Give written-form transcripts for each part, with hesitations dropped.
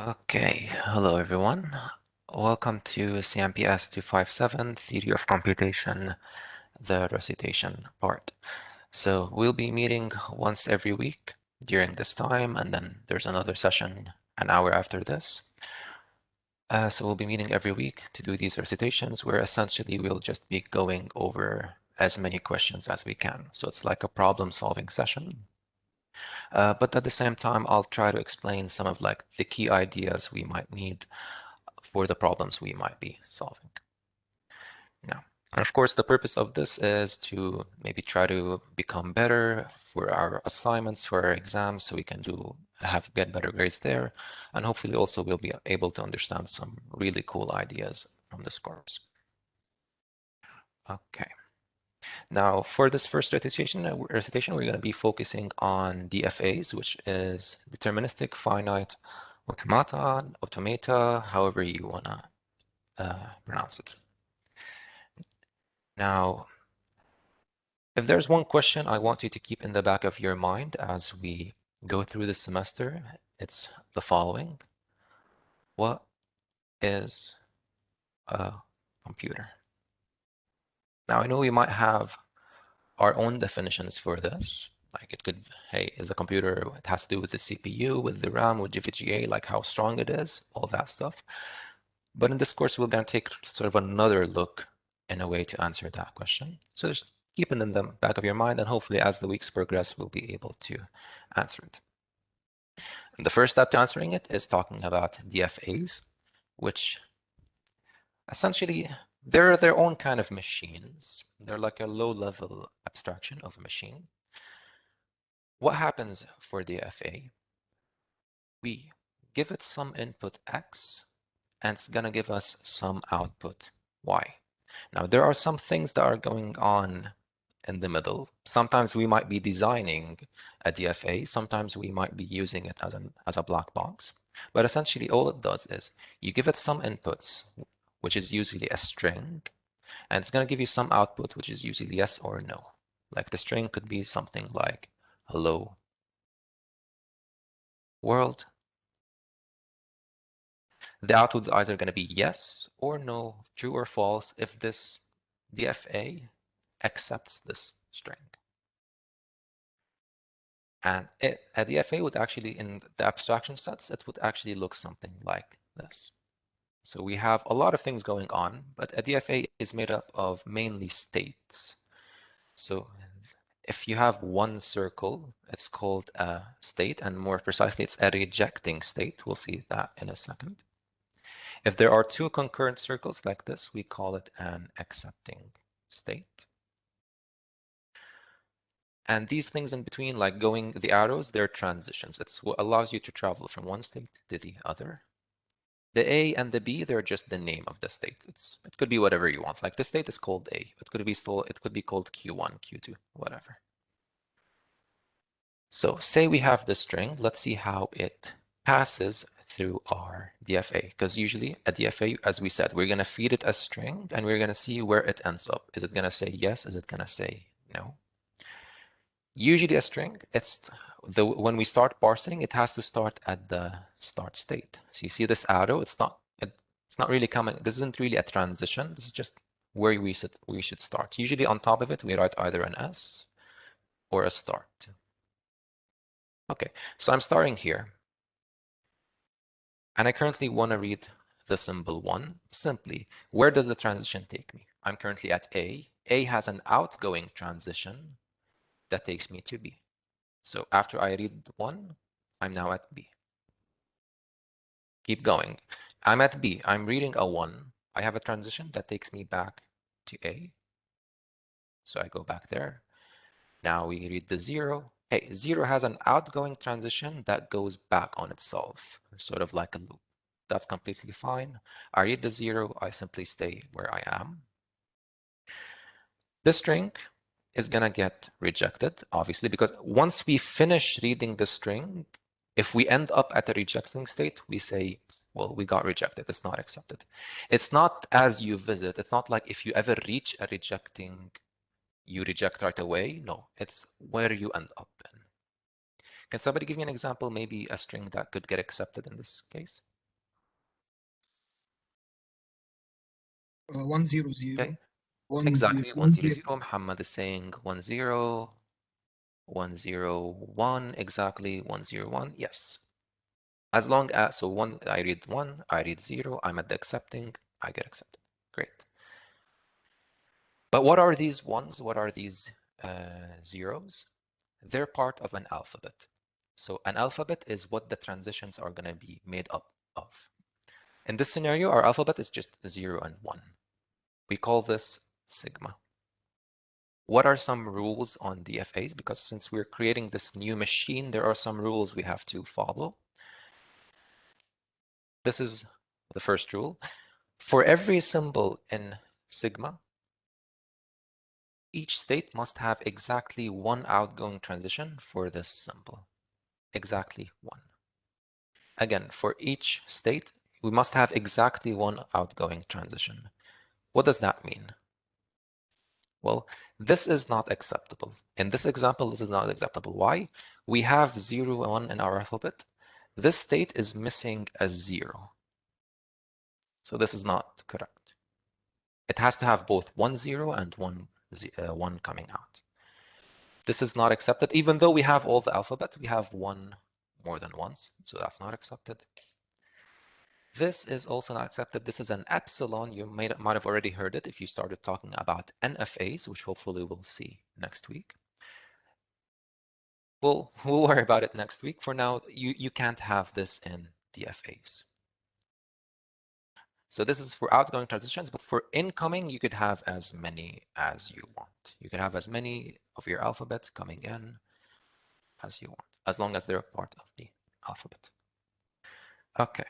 Okay, hello everyone. Welcome to CMPS 257, Theory of Computation, the recitation part. So we'll be meeting once every week during this time, and then there's another session an hour after this. So we'll be meeting every week to do these recitations, where essentially we'll just be going over as many questions as we can. So it's like a problem-solving session. But at the same time, I'll try to explain some of like the key ideas we might need for the problems we might be solving. Now, and of course, the purpose of this is to maybe try to become better for our assignments, for our exams, so we can get better grades there, and hopefully also we'll be able to understand some really cool ideas from this course. Okay. Now, for this first recitation, we're going to be focusing on DFAs, which is Deterministic Finite Automaton, Automata, however you want to pronounce it. Now, if there's one question I want you to keep in the back of your mind as we go through the semester, it's the following. What is a computer? Now, I know we might have our own definitions for this. Like it could, hey, is a computer, it has to do with the CPU, with the RAM, with VGA, like how strong it is, all that stuff. But in this course, we're going to take sort of another look in a way to answer that question. So just keep it in the back of your mind, and hopefully as the weeks progress, we'll be able to answer it. And the first step to answering it is talking about DFAs, which essentially, they're their own kind of machines. They're like a low-level abstraction of a machine. What happens for DFA? We give it some input X, and it's going to give us some output Y. Now, there are some things that are going on in the middle. Sometimes we might be designing a DFA. Sometimes we might be using it as a black box. But essentially, all it does is you give it some inputs, which is usually a string, and it's going to give you some output, which is usually yes or no. Like the string could be something like hello world. The output is either going to be yes or no, true or false, if this DFA accepts this string. And a DFA would actually, in the abstraction sets, it would actually look something like this. So we have a lot of things going on, but a DFA is made up of mainly states. So if you have one circle, it's called a state, and more precisely, it's a rejecting state. We'll see that in a second. If there are two concurrent circles like this, we call it an accepting state. And these things in between, like going the arrows, they're transitions. It's what allows you to travel from one state to the other. The A and the B, they're just the name of the state. It could be whatever you want. Like the state is called A. It could be called Q1, Q2, whatever. So say we have this string. Let's see how it passes through our DFA. Because usually a DFA, as we said, we're going to feed it a string and we're going to see where it ends up. Is it going to say yes? Is it going to say no? Usually a string, when we start parsing, it has to start at the start state. So you see this arrow, it's not really coming, this isn't really a transition, this is just where we should start. Usually on top of it, we write either an S or a start. Okay, so I'm starting here. And I currently want to read the symbol 1 simply. Where does the transition take me? I'm currently at A. A has an outgoing transition that takes me to B. So after I read 1, I'm now at B. Keep going. I'm at B. I'm reading a 1. I have a transition that takes me back to A. So I go back there. Now we read the 0. Hey, 0 has an outgoing transition that goes back on itself, sort of like a loop. That's completely fine. I read the 0. I simply stay where I am. This string is going to get rejected, obviously, because once we finish reading the string, if we end up at a rejecting state, we say, well, we got rejected. It's not accepted. It's not as you visit. It's not like if you ever reach a rejecting, you reject right away. No, it's where you end up in. Can somebody give me an example, maybe a string that could get accepted in this case? 100. Okay, 10 exactly. 10. 100. Muhammad is saying 10, 101, exactly 101. Yes. As long as, so I read 1, I read 0, I'm at the accepting, I get accepted. Great. But what are these ones? What are these zeros? They're part of an alphabet. So an alphabet is what the transitions are going to be made up of. In this scenario, our alphabet is just 0 and 1. We call this sigma. What are some rules on DFAs? Because since we're creating this new machine, there are some rules we have to follow. This is the first rule. For every symbol in sigma, each state must have exactly one outgoing transition for this symbol. Exactly one. Again, for each state, we must have exactly one outgoing transition. What does that mean? Well, this is not acceptable. In this example, this is not acceptable. Why? We have 0 and 1 in our alphabet. This state is missing a 0. So this is not correct. It has to have both 1 0 and 1 coming out. This is not accepted. Even though we have all the alphabet, we have one more than once. So that's not accepted. This is also not accepted. This is an epsilon. You might have already heard it if you started talking about NFAs, which hopefully we'll see next week. We'll worry about it next week. For now, you can't have this in DFAs. So this is for outgoing transitions, but for incoming, you could have as many as you want. You can have as many of your alphabet coming in as you want, as long as they're part of the alphabet. Okay.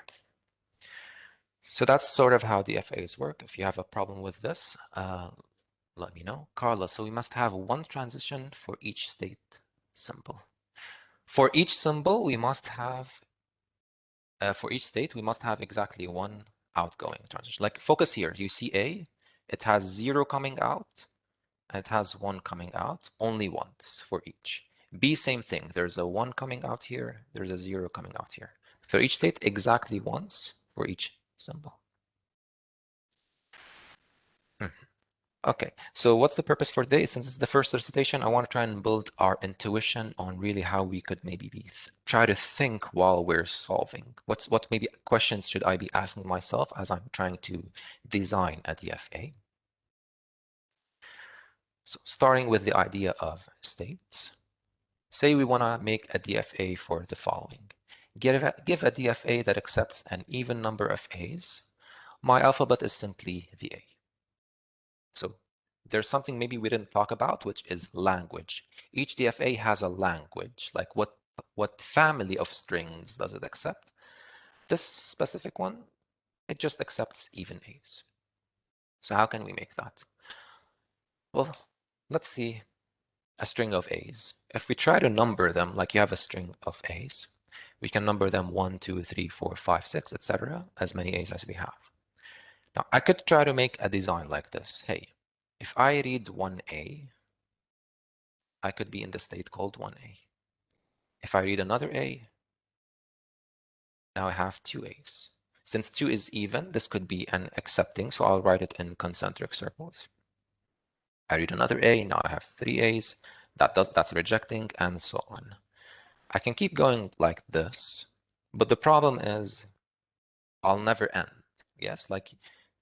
So that's sort of how DFAs work. If you have a problem with this, let me know. Carla, so we must have one transition for each state symbol. For each symbol, we must have, for each state, we must have exactly one outgoing transition. Like focus here, you see A, it has 0 coming out, and it has 1 coming out, only once for each. B, same thing, there's a 1 coming out here, there's a 0 coming out here. For each state, exactly once for each symbol. Okay, so what's the purpose for today? Since it's the first recitation, I want to try and build our intuition on really how we could maybe try to think while we're solving. What maybe questions should I be asking myself as I'm trying to design a DFA? So starting with the idea of states. Say we want to make a DFA for the following. Give a DFA that accepts an even number of A's. My alphabet is simply the A. So there's something maybe we didn't talk about, which is language. Each DFA has a language, like what family of strings does it accept? This specific one, it just accepts even A's. So how can we make that? Well, let's see a string of A's. If we try to number them like you have a string of A's, we can number them 1, 2, 3, 4, 5, 6, etc., as many A's as we have. Now, I could try to make a design like this. Hey, if I read 1A, I could be in the state called 1A. If I read another A, now I have 2 A's. Since 2 is even, this could be an accepting, so I'll write it in concentric circles. I read another A, now I have 3 A's. That's rejecting, and so on. I can keep going like this, but the problem is I'll never end. Yes, like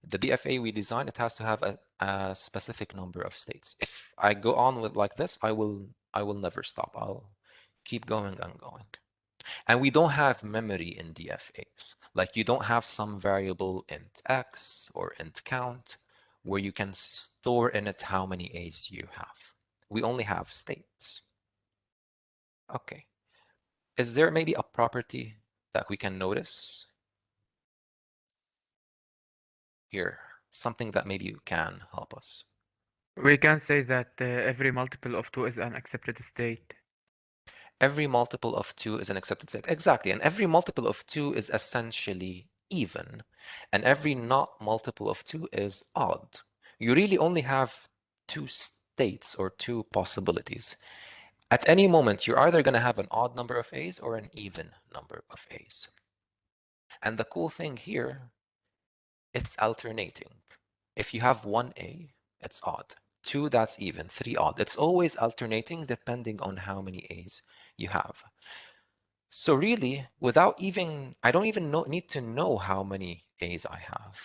the DFA we design, it has to have a specific number of states. If I go on with like this, I will never stop. I'll keep going and going. And we don't have memory in DFAs. Like you don't have some variable int x or int count where you can store in it how many A's you have. We only have states. Okay. Is there maybe a property that we can notice here? Something that maybe you can help us. We can say that every multiple of 2 is an accepted state. Every multiple of 2 is an accepted state. Exactly. And every multiple of 2 is essentially even. And every not multiple of 2 is odd. You really only have 2 states or 2 possibilities. At any moment, you're either going to have an odd number of A's or an even number of A's. And the cool thing here, it's alternating. If you have 1A, it's odd. 2, that's even. 3, odd. It's always alternating depending on how many A's you have. So really, I don't even need to know how many A's I have.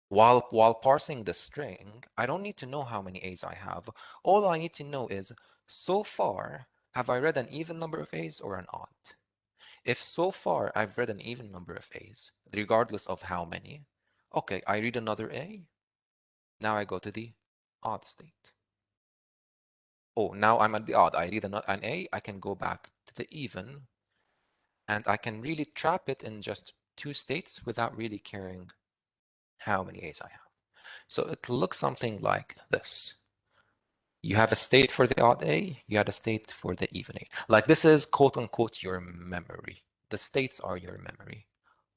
While parsing the string, I don't need to know how many A's I have. All I need to know is, so far, have I read an even number of A's or an odd? If so far I've read an even number of A's, regardless of how many, okay, I read another A. Now I go to the odd state. Oh, now I'm at the odd. I read an A, I can go back to the even, and I can really trap it in just 2 states without really caring how many A's I have. So it looks something like this. You have a state for the odd A, you had a state for the even A. Like this is quote unquote your memory. The states are your memory.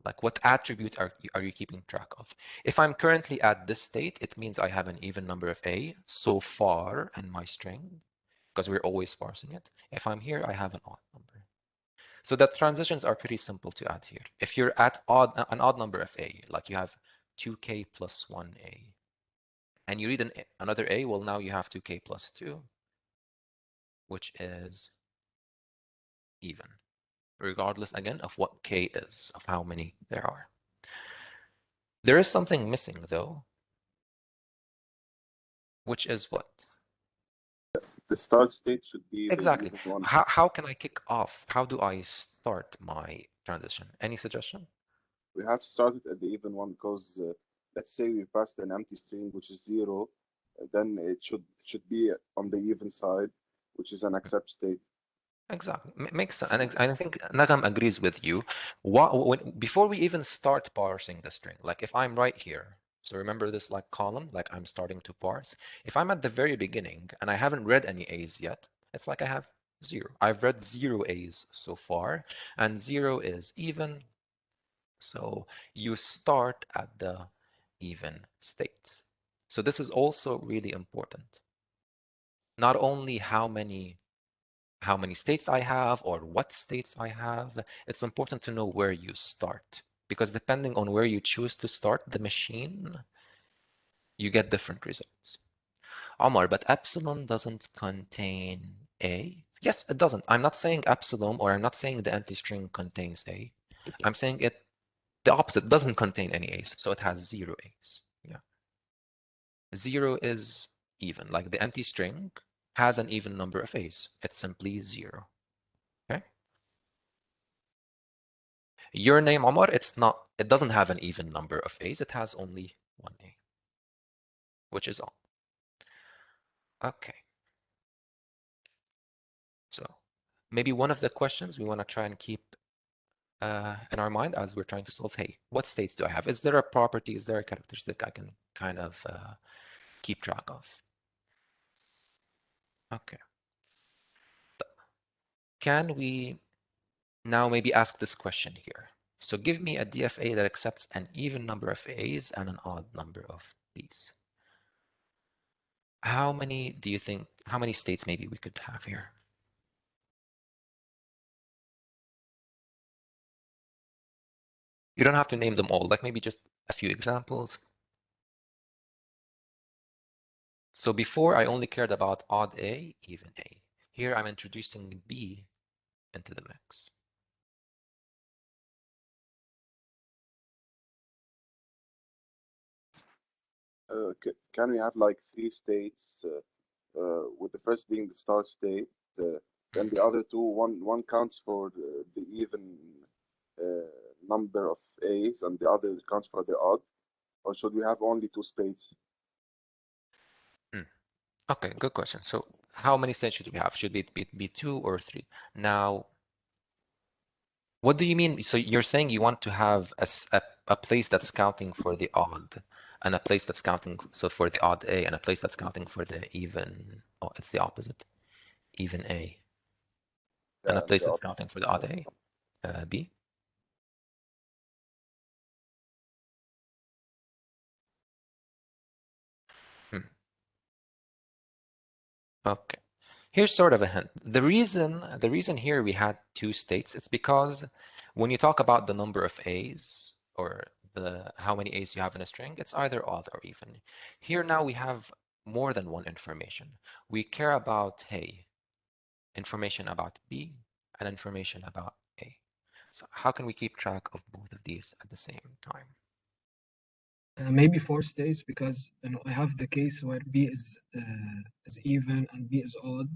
Like what attribute are you keeping track of? If I'm currently at this state, it means I have an even number of A so far in my string, because we're always parsing it. If I'm here, I have an odd number. So the transitions are pretty simple to add here. If you're at an odd number of A, like you have 2k plus 1A, and you read another A, well, now you have 2k plus 2, which is even, regardless, again, of what k is, of how many there are. There is something missing, though, which is what? The start state should be the Exactly. even one. How can I kick off? How do I start my transition? Any suggestion? We have to start it at the even one because let's say we passed an empty string which is 0, then it should be on the even side, which is an accept state. Exactly. Makes sense. And I think Nagam agrees with you. Before we even start parsing the string, like if I'm right here, so remember this like column, like I'm starting to parse. If I'm at the very beginning and I haven't read any A's yet, it's like I have 0. I've read 0 A's so far, and 0 is even. So you start at the even state. So this is also really important. Not only how many states I have or what states I have, it's important to know where you start. Because depending on where you choose to start the machine, you get different results. Omar, but epsilon doesn't contain A? Yes, it doesn't. I'm not saying epsilon, or I'm not saying the empty string contains A. I'm saying the opposite, doesn't contain any A's, so it has 0 A's. Yeah. 0 is even, like the empty string has an even number of A's. It's simply 0. Okay? Your name, Omar, it doesn't have an even number of A's. It has only 1A, which is all. Okay. So maybe one of the questions we want to try and keep in our mind as we're trying to solve, hey, what states do I have? Is there a property? Is there a characteristic I can kind of keep track of? Okay. Can we now maybe ask this question here? So give me a DFA that accepts an even number of A's and an odd number of B's. How many states maybe we could have here? You don't have to name them all, like maybe just a few examples. So before I only cared about odd A, even A. Here I'm introducing B into the mix. Can we have like 3 states, with the first being the start state, then the other two, one counts for the even number of A's and the other counts for the odd? Or should we have only 2 states? Okay, good question. So how many states should we have? Should it be 2 or 3? Now, what do you mean? So you're saying you want to have a place that's counting for the odd, and a place that's counting for the odd A, and a place that's counting for the even. Oh, it's the opposite. Even A, and a Yeah, place the that's odd. counting for the odd A, B. Hmm. Okay. Here's sort of a hint. The reason here we had two states, it's because when you talk about the number of A's or how many A's you have in a string, it's either odd or even. Here now we have more than one information. We care about, hey, information about B and information about A. So how can we keep track of both of these at the same time? Maybe 4 states, because I have the case where B is even and B is odd,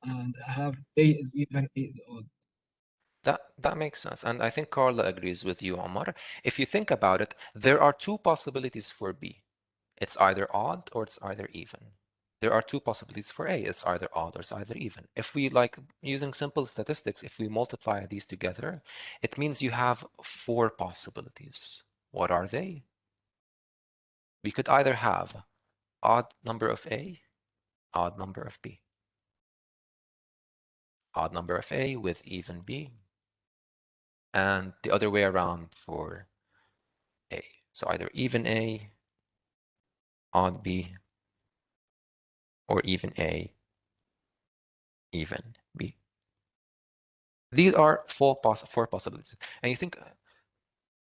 and I have A is even, A is odd. That makes sense. And I think Carla agrees with you, Omar. If you think about it, there are two possibilities for B. It's either odd or it's either even. There are two possibilities for A. It's either odd or it's either even. If we, like using simple statistics, if we multiply these together, it means you have 4 possibilities. What are they? We could either have odd number of A, odd number of B. Odd number of A with even B, and the other way around for A. So either even A, odd B, or even A, even B. These are 4 possibilities. And you think,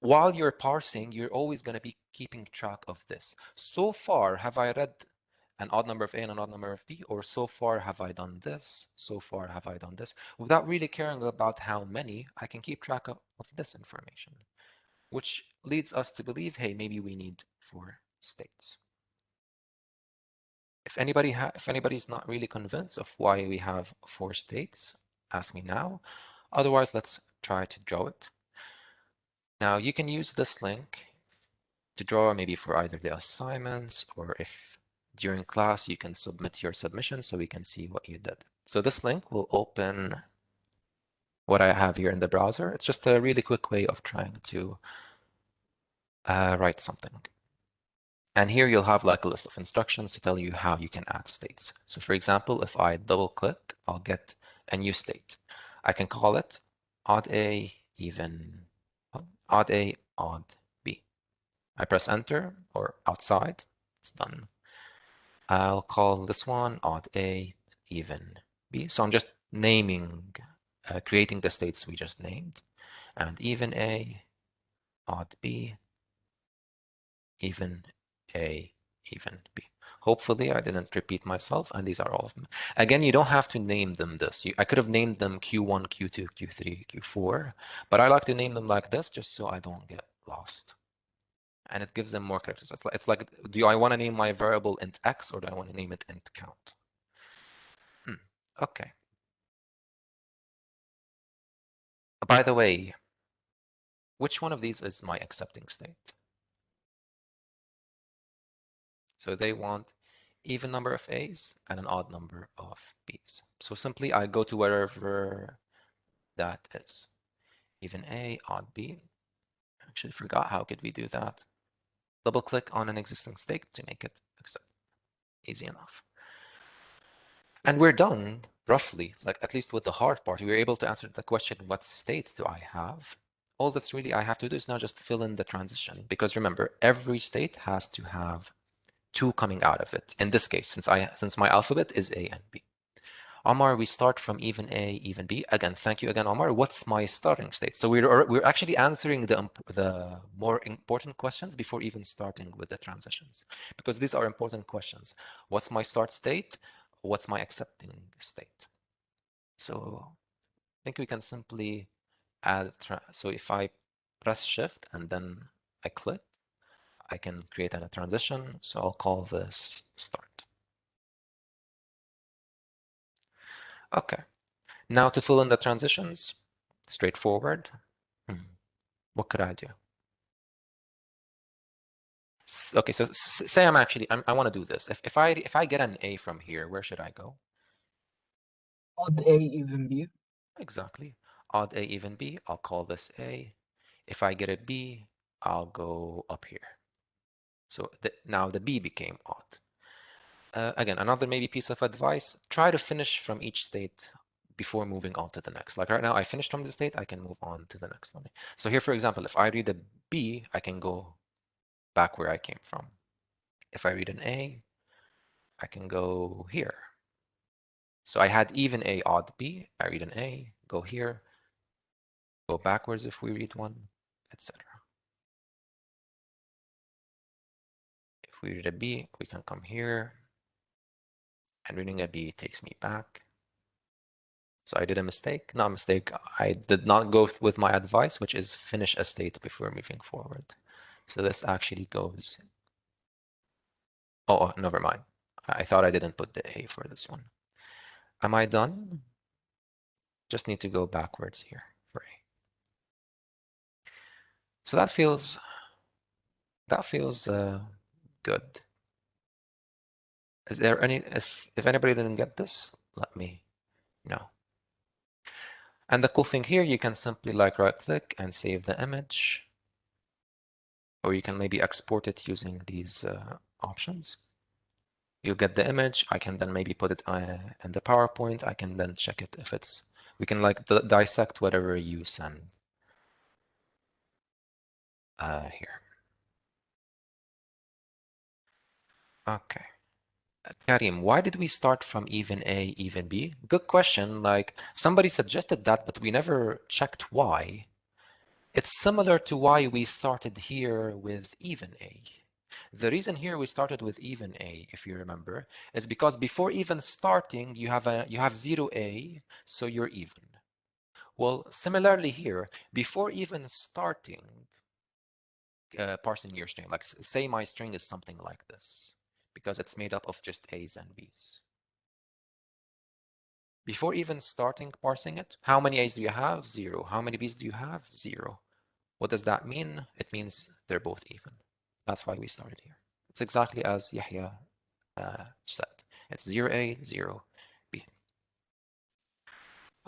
while you're parsing, you're always going to be keeping track of this. So far, have I read an odd number of A and an odd number of B? Or so far, have I done this? So far, have I done this? Without really caring about how many, I can keep track of this information, which leads us to believe, hey, maybe we need 4 states. If anybody's not really convinced of why we have 4 states, ask me now. Otherwise, let's try to draw it. Now, you can use this link to draw maybe for either the assignments, or if during class you can submit your submission so we can see what you did. So this link will open what I have here in the browser. It's just a really quick way of trying to write something. And here you'll have like a list of instructions to tell you how you can add states. So for example, if I double click, I'll get a new state. I can call it odd A, even, odd A, odd B. I press enter or outside, it's done. I'll call this one odd A, even B. So I'm just naming, creating the states we just named. And even A, odd B, even A, even B. Hopefully I didn't repeat myself, and these are all of them. Again, you don't have to name them this. I could have named them Q1, Q2, Q3, Q4, but I like to name them like this just so I don't get lost. And it gives them more characters. It's like, do I want to name my variable int x, or do I want to name it int count? Okay. By the way, which one of these is my accepting state? So they want even number of A's and an odd number of B's. So simply I go to wherever that is. Even A, odd B. Actually forgot how could we do that. Double click on an existing state to make it accept. Easy enough. And we're done, roughly, like at least with the hard part. We were able to answer the question, what states do I have? All that's really I have to do is now just fill in the transition. Because remember, every state has to have 2 coming out of it. In this case, since my alphabet is A and B. Omar, we start from even A, even B. Again, thank you again, Omar. What's my starting state? So we're actually answering the more important questions before even starting with the transitions, because these are important questions. What's my start state? What's my accepting state? So I think we can simply add, so if I press shift and then I click, I can create a transition. So I'll call this start. Okay. Now to fill in the transitions, straightforward. What could I do? Okay, so say I want to do this. If I get an A from here, where should I go? Odd A, even B. Exactly. Odd A, even B. I'll call this A. If I get a B, I'll go up here. So now the B became odd. Again, another maybe piece of advice, try to finish from each state before moving on to the next. Like right now, I finished from the state, I can move on to the next one. So here, for example, if I read a B, I can go back where I came from. If I read an A, I can go here. So I had even A, odd B. I read an A, go here, go backwards if we read one, etc. If we read a B, we can come here, and reading a B takes me back. So I did a mistake. Not a mistake. I did not go with my advice, which is finish a state before moving forward. So this actually goes. Oh, never mind. I thought I didn't put the A for this one. Am I done? Just need to go backwards here for A. So that feels good. Is there any, if anybody didn't get this, let me know. And the cool thing here, you can simply like right click and save the image, or you can maybe export it using these options. You'll get the image. I can then maybe put it in the PowerPoint. I can then check it if it's, we can like dissect whatever you send here. Okay. Karim, why did we start from even A, even B? Good question. Like somebody suggested that, but we never checked why. It's similar to why we started here with even A. The reason here we started with even A, if you remember, is because before even starting, you have 0A, so you're even. Well, similarly here, before even starting parsing your string, like say my string is something like this, because it's made up of just A's and B's. Before even starting parsing it, how many A's do you have? 0. How many B's do you have? 0. What does that mean? It means they're both even. That's why we started here. It's exactly as Yahya said. It's 0A, 0B.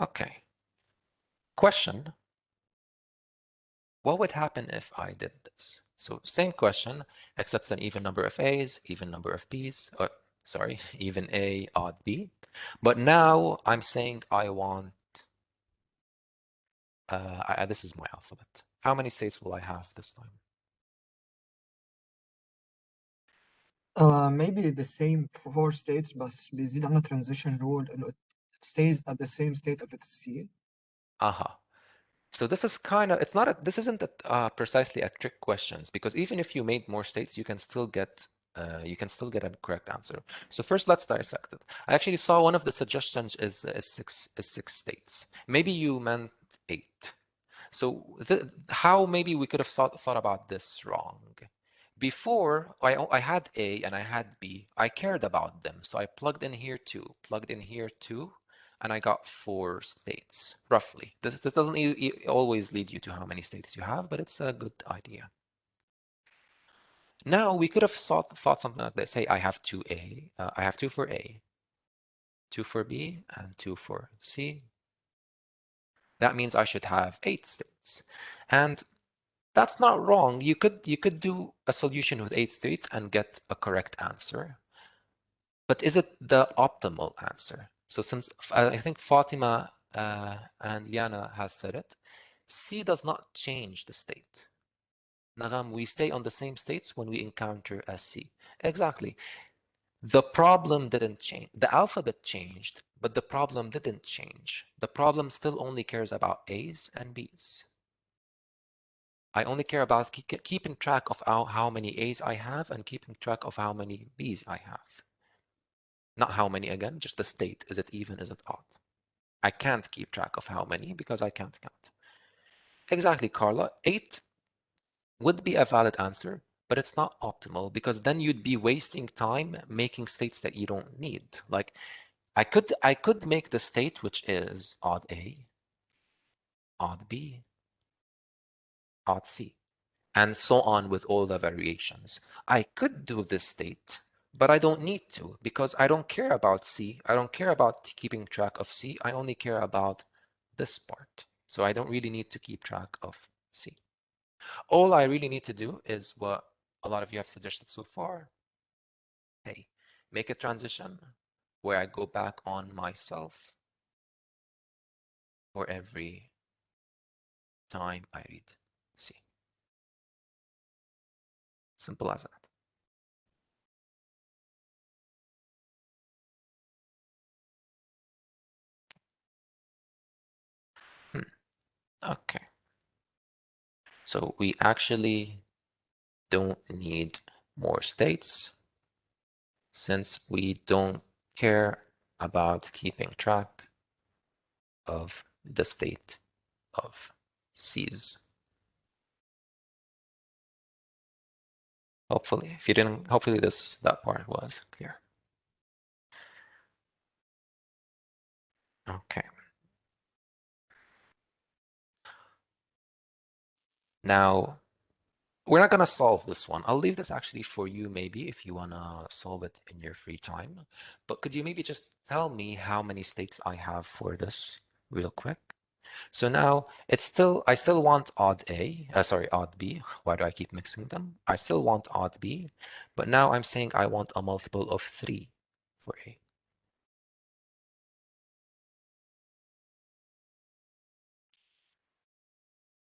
Okay. Question. What would happen if I did this? So same question, except an even number of A's, even number of B's, or sorry, even A, odd B. But now I'm saying I want, this is my alphabet. How many states will I have this time? maybe the same 4 states بس بيزيد عنا transition rule إنه it stays at the same state of its C. Aha. So this is kind of, it's not, this isn't precisely a trick questions, because even if you made more states, you can still get a correct answer. So first, let's dissect it. I actually saw one of the suggestions is six states. Maybe you meant 8. So how maybe we could have thought about this wrong. Before, I had A and I had B. I cared about them. So I plugged in here 2, plugged in here 2, and I got 4 states, roughly. This doesn't always lead you to how many states you have, but it's a good idea. Now, we could have thought something like this. Hey, I have 2A. I have 2 for A, 2 for B, and 2 for C. That means I should have 8 states. And that's not wrong. You could do a solution with 8 states and get a correct answer. But is it the optimal answer? So since I think Fatima and Liana has said it, C does not change the state. Nagam, we stay on the same states when we encounter a C. Exactly. The problem didn't change. The alphabet changed, but the problem didn't change. The problem still only cares about A's and B's. I only care about keeping track of how many A's I have and keeping track of how many B's I have. Not how many again, just the state. Is it even, is it odd? I can't keep track of how many because I can't count. Exactly, Carla. 8 would be a valid answer, but it's not optimal because then you'd be wasting time making states that you don't need. Like I could make the state which is odd A, odd B, odd C, and so on with all the variations. I could do this state, but I don't need to because I don't care about C. I don't care about keeping track of C. I only care about this part. So I don't really need to keep track of C. All I really need to do is what a lot of you have suggested so far. Hey, make a transition where I go back on myself for every time I read C. Simple as that. Okay. So we actually don't need more states since we don't care about keeping track of the state of C's. Hopefully, if you didn't, hopefully that part was clear. Okay. Now, we're not gonna solve this one. I'll leave this actually for you maybe if you wanna solve it in your free time. But could you maybe just tell me how many states I have for this real quick? So now I still want odd odd B. Why do I keep mixing them? I still want odd B, but now I'm saying I want a multiple of 3 for A.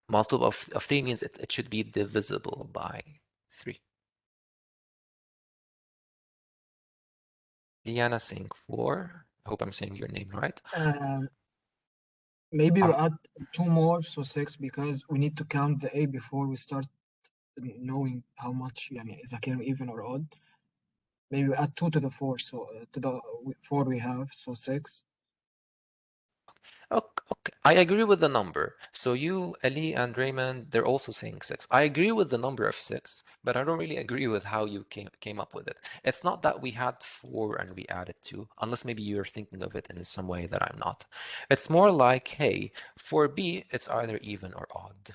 Multiple of 3 means it should be divisible by 3. Diana saying 4. I hope I'm saying your name right. Maybe we add 2 more, so 6, because we need to count the A before we start knowing how much is a kernel even or odd. Maybe we add 2 to the 4, so to the 4 we have, so 6. Okay, I agree with the number. So you, Ali, and Raymond, they're also saying 6. I agree with the number of 6, but I don't really agree with how you came up with it. It's not that we had 4 and we added 2, unless maybe you're thinking of it in some way that I'm not. It's more like, hey, for B, it's either even or odd.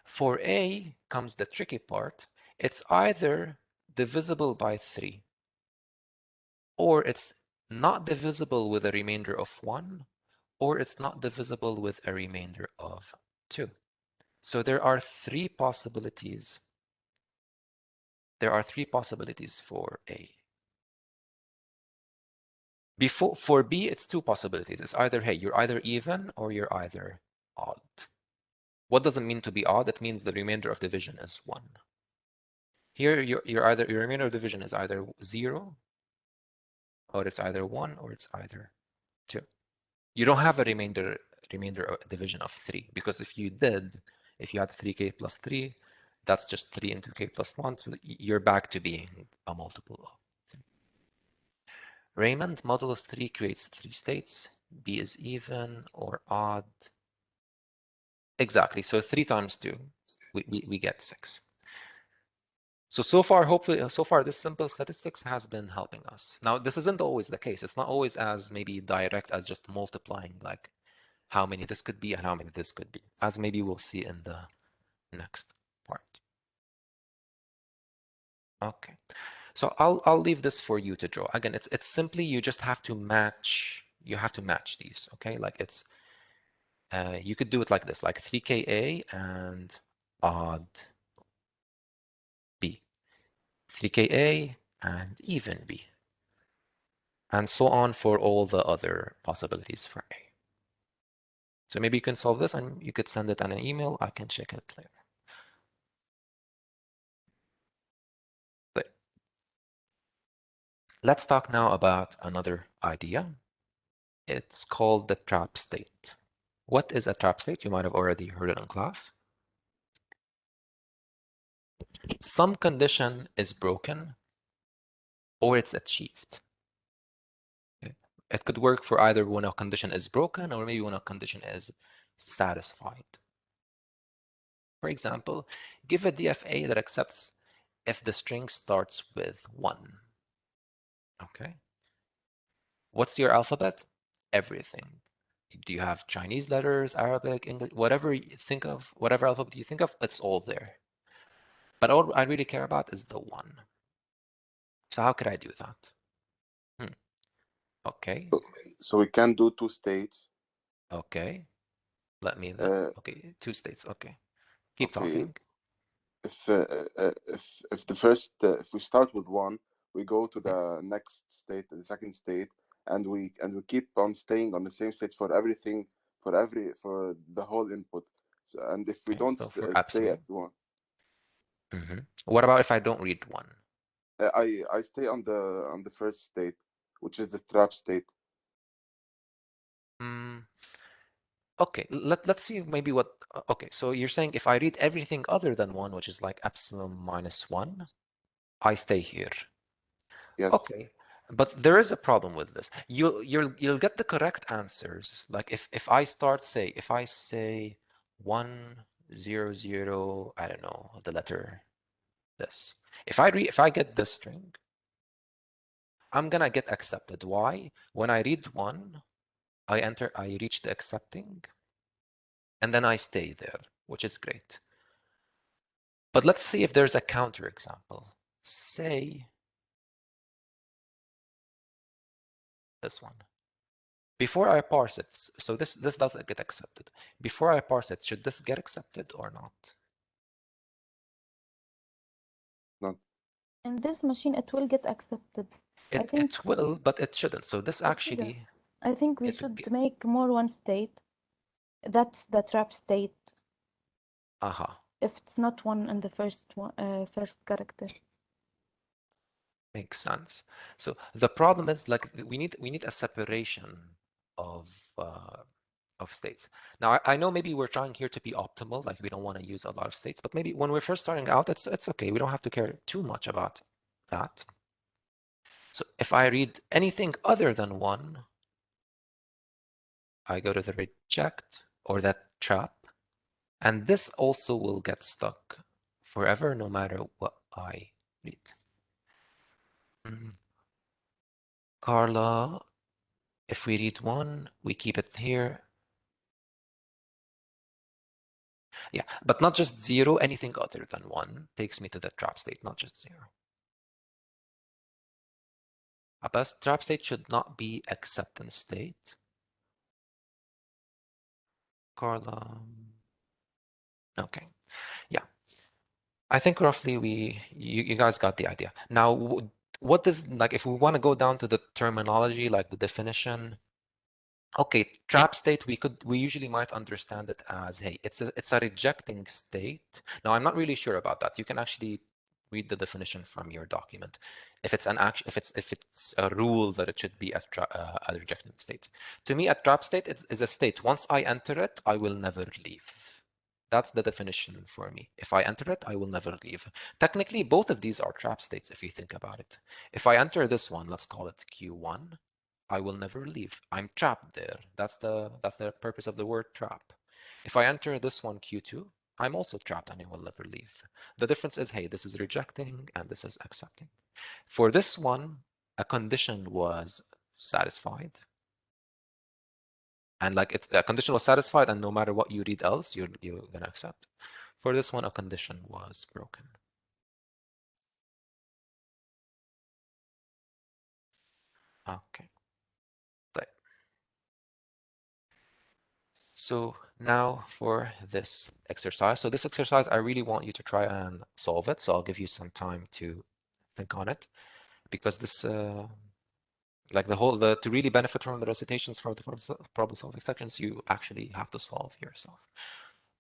For A comes the tricky part. It's either divisible by 3, or it's not divisible with a remainder of 1, or it's not divisible with a remainder of 2. So there are 3 possibilities. There are 3 possibilities for A. For B, it's 2 possibilities. It's either, hey, you're either even or you're either odd. What does it mean to be odd? It means the remainder of division is 1. Here, your remainder of division is either 0, or it's either 1, or it's either 2. You don't have a remainder division of 3, because if you did, if you had 3k plus 3, that's just 3 into k plus 1, so you're back to being a multiple of 3. Raymond, modulus 3 creates 3 states. B is even or odd. Exactly, so 3 times 2, we get 6. So far, hopefully, this simple statistics has been helping us. Now, this isn't always the case. It's not always as maybe direct as just multiplying like how many this could be and how many this could be, as maybe we'll see in the next part. Okay, so I'll leave this for you to draw. Again, it's simply you just have to match. You have to match these. Okay, like it's you could do it like this, like 3ka and odd b, 3ka and even b, and so on for all the other possibilities for a. So maybe you can solve this and you could send it on an email. I can check it later. But let's talk now about another idea. It's called the trap state. What is a trap state? You might have already heard it in class. Some condition is broken or it's achieved. Okay. It could work for either when a condition is broken or maybe when a condition is satisfied. For example, give a DFA that accepts if the string starts with 1. Okay. What's your alphabet? Everything. Do you have Chinese letters, Arabic, English, whatever you think of, whatever alphabet you think of, it's all there. But all I really care about is the 1. So how could I do that? Okay. So we can do 2 states. Okay. Okay, 2 states. Okay. Keep talking. If the first if we start with 1, we go to the next state, the second state, and we keep on staying on the same state for everything, for the whole input. So, and if we don't So for stay at 1, what about if I don't read 1? I stay on the first state, which is the trap state. Okay, let's see maybe what, okay, so you're saying if I read everything other than 1, which is like epsilon minus 1, I stay here. Yes. Okay, but there is a problem with this. You'll get the correct answers. Like if I say 1 0 0, I don't know, the letter this. If I get this string, I'm gonna get accepted. Why? When I read 1, I reach the accepting, and then I stay there, which is great. But let's see if there's a counterexample. Say this one. Before I parse it, so this doesn't get accepted. Before I parse it, should this get accepted or not? None. In this machine, it will get accepted. I think It will, but it shouldn't. So this it actually, shouldn't. I think we it should g- make more one state. That's the trap state. aha, If it's not one in the first one, first character. makes sense. So the problem is like we need a separation of states. Now I know maybe we're trying here to be optimal, like we don't want to use a lot of states, but maybe when we're first starting out, it's okay. We don't have to care too much about that. So if I read anything other than 1, I go to the reject or that trap, and this also will get stuck forever no matter what I read. Carla, if we read 1, we keep it here. Yeah, but not just 0, anything other than 1 takes me to the trap state, not just 0. A best trap state should not be acceptance state. Carla. Okay, yeah. I think roughly you guys got the idea. Now, what does, like, if we want to go down to the terminology, like the definition, okay, trap state, we usually might understand it as, hey, it's a rejecting state. Now, I'm not really sure about that. You can actually read the definition from your document. If it's an action, if it's a rule that it should be a rejecting state. To me, a trap state is a state. Once I enter it, I will never leave. That's the definition for me. If I enter it, I will never leave. Technically, both of these are trap states if you think about it. If I enter this one, let's call it Q1, I will never leave. I'm trapped there. That's the purpose of the word trap. If I enter this one Q2, I'm also trapped and I will never leave. The difference is, hey, this is rejecting and this is accepting. For this one, a condition was satisfied. And like a condition was satisfied, and no matter what you read else, you're gonna accept. For this one, a condition was broken. Okay. Right. So now for this exercise. So this exercise, I really want you to try and solve it. So I'll give you some time to think on it, because this, like to really benefit from the recitations from the problem solving sections, you actually have to solve yourself.